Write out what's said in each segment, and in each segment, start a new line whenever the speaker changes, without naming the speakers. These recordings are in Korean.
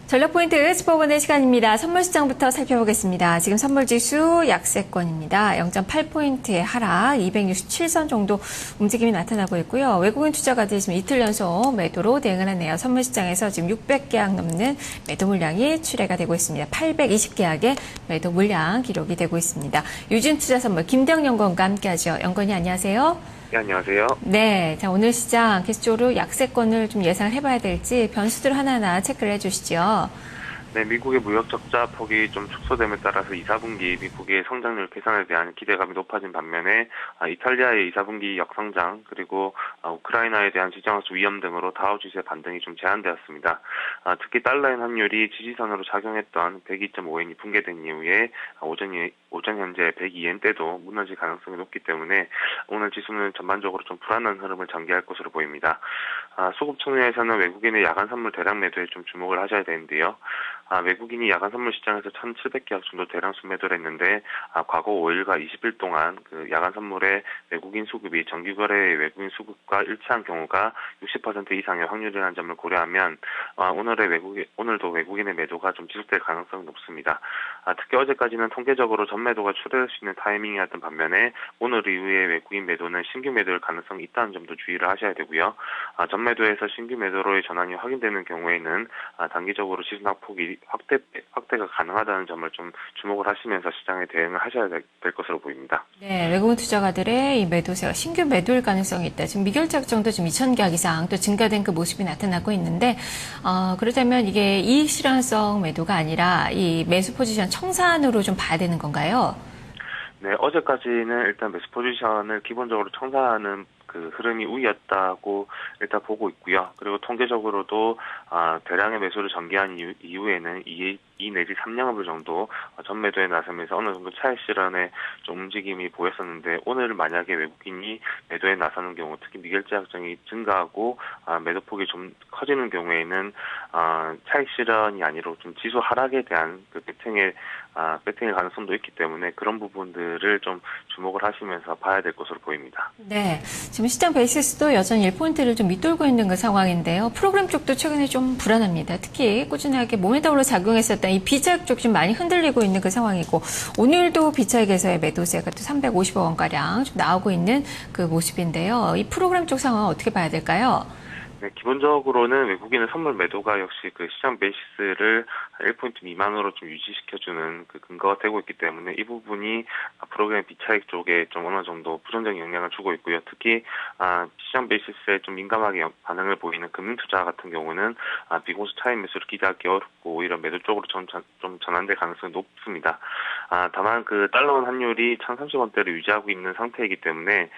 전략포인트 짚어보는 시간입니다. 선물시장부터 살펴보겠습니다. 지금 선물지수 약세권입니다. 0.8포인트의 하락, 267선 정도 움직임이 나타나고 있고요. 외국인 투자가들이 지금 이틀 연속 매도로 대응을 하네요. 선물시장에서 지금 600계약 넘는 매도 물량이 출회가 되고 있습니다. 820계약의 매도 물량 기록이 되고 있습니다. 유진투자선물 김대영 연구원과 함께하죠. 연구원이 안녕하세요.
네, 안녕하세요.
네, 자 오늘 시장 계속적으로 약세권을 좀 예상을 해봐야 될지 변수들 하나하나 체크를 해주시죠.
네, 미국의 무역 적자 폭이 좀 축소됨에 따라서 2, 4분기 미국의 성장률 개선에 대한 기대감이 높아진 반면에 이탈리아의 2, 4분기 역성장 그리고 우크라이나에 대한 지정학적 위험 등으로 다우지수의 반등이 좀 제한되었습니다. 특히 달러엔 환율이 지지선으로 작용했던 102.5엔이 붕괴된 이후에 오전 현재 102엔대도 무너질 가능성이 높기 때문에 오늘 지수는 전반적으로 좀 불안한 흐름을 전개할 것으로 보입니다. 수급 측면에서는 외국인의 야간 선물 대량 매도에 좀 주목을 하셔야 되는데요. 외국인이 야간 선물 시장에서 1,700계약 정도 대량 순매도를 했는데 과거 5일과 20일 동안 그 야간 선물의 외국인 수급이 정기거래의 외국인 수급과 일치한 경우가 60% 이상의 확률이라는 점을 고려하면 오늘도 외국인의 매도가 좀 지속될 가능성이 높습니다. 특히 어제까지는 통계적으로 전매도가 출회할 수 있는 타이밍이었던 반면에 오늘 이후에 외국인 매도는 신규 매도일 가능성이 있다는 점도 주의를 하셔야 되고요. 전매도에서 신규 매도로의 전환이 확인되는 경우에는 단기적으로 지수 낙폭이 확대가 가능하다는 점을 좀 주목을 하시면서 시장에 대응을 하셔야 될 것으로 보입니다.
네, 외국인 투자가들의 이 매도세가 신규 매도일 가능성이 있다. 지금 미결책정도 지금 2,000계약 이상 또 증가된 그 모습이 나타나고 있는데, 그렇다면 이게 이익 실현성 매도가 아니라 이 매수 포지션 청산으로 좀 봐야 되는 건가요?
네, 어제까지는 일단 매수 포지션을 기본적으로 청산하는 그 흐름이 우위였다고 일단 보고 있고요. 그리고 통계적으로도 대량의 매수를 전개한 이후에는 2 내지 3영업을 정도 전매도에 나서면서 어느 정도 차익 실현의 좀 움직임이 보였었는데 오늘 만약에 외국인이 매도에 나서는 경우 특히 미결제 약정이 증가하고 매도폭이 좀 커지는 경우에는 차익 실현이 아니라 좀 지수 하락에 대한 그 배팅의 가능성도 있기 때문에 그런 부분들을 좀 주목을 하시면서 봐야 될 것으로 보입니다.
네, 지금 시장 베이시스도 여전히 1포인트를 좀 밑돌고 있는 그 상황인데요. 프로그램 쪽도 최근에 좀 불안합니다. 특히 꾸준하게 모멘텀으로 작용했었던 이 비차익 쪽 좀 많이 흔들리고 있는 그 상황이고 오늘도 비차익에서의 매도세가 또 350억 원가량 좀 나오고 있는 그 모습인데요. 이 프로그램 쪽 상황은 어떻게 봐야 될까요?
네, 기본적으로는 외국인의 선물 매도가 역시 그 시장 베이시스를 1포인트 미만으로 좀 유지시켜주는 그 근거가 되고 있기 때문에 이 부분이 프로그램 비차익 쪽에 좀 어느 정도 부정적인 영향을 주고 있고요. 특히 시장 베이시스에 좀 민감하게 반응을 보이는 금융투자 같은 경우는 비공시 차익 매수를 기대하기 어렵고 오히려 매도 쪽으로 좀 전환될 가능성이 높습니다. 다만 그 달러원 환율이 1,030원대를 유지하고 있는 상태이기 때문에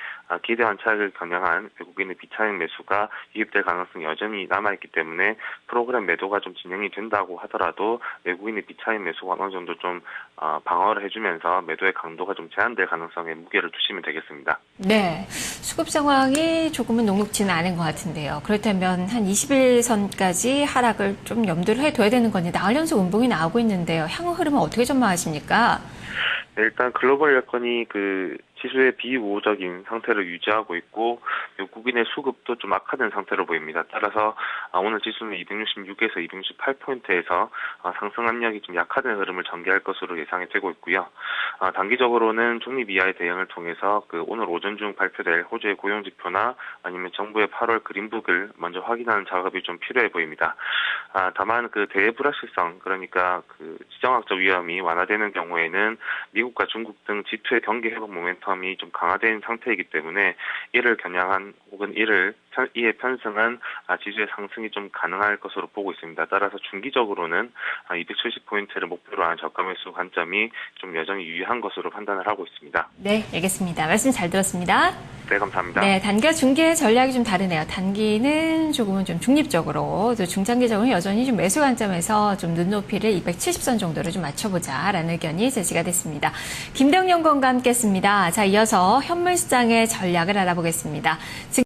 기대한 차익을 겨냥한 외국인의 비차익 매수가 유입될 가능성이 여전히 남아있기 때문에 프로그램 매도가 좀 진행이 된다고 하더라도 외국인의 비차익 매수가 어느 정도 좀 방어를 해주면서 매도의 강도가 좀 제한될 가능성에 무게를 두시면 되겠습니다.
네, 수급 상황이 조금은 녹록지는 않은 것 같은데요. 그렇다면 한 21선까지 하락을 좀 염두를 해둬야 되는 건지 나흘 연속 음봉이 나오고 있는데요. 향후 흐름은 어떻게 전망하십니까?
네, 일단 글로벌 여건이 그 지수의 비우호적인 상태를 유지하고 있고 외국인의 수급도 좀 악화된 상태로 보입니다. 따라서 오늘 지수는 266에서 268포인트에서 상승 압력이 좀 약화된 흐름을 전개할 것으로 예상이 되고 있고요. 단기적으로는 중립 이하의 대응을 통해서 그 오늘 오전 중 발표될 호주의 고용지표나 아니면 정부의 8월 그린북을 먼저 확인하는 작업이 좀 필요해 보입니다. 다만 그 대외 불확실성 그러니까 그 지정학적 위험이 완화되는 경우에는 미국과 중국 등 G2의 경기 회복 모멘텀이 좀 강화된 상태이기 때문에 이를 겨냥한 혹은 이에 편승한 지수의 상승이 좀 가능할 것으로 보고 있습니다. 따라서 중기적으로는 270포인트를 목표로 하는 저가 매수 관점이 좀 여전히 유효한 것으로 판단을 하고 있습니다.
네, 알겠습니다. 말씀 잘 들었습니다.
네, 감사합니다.
네, 단기와 중기의 전략이 좀 다르네요. 단기는 조금은 좀 중립적으로, 또 중장기적으로는 여전히 좀 매수 관점에서 좀 눈높이를 270선 정도로 좀 맞춰보자라는 의견이 제시가 됐습니다. 김대영 연구원과 함께했습니다. 자, 이어서 현물시장의 전략을 알아보겠습니다.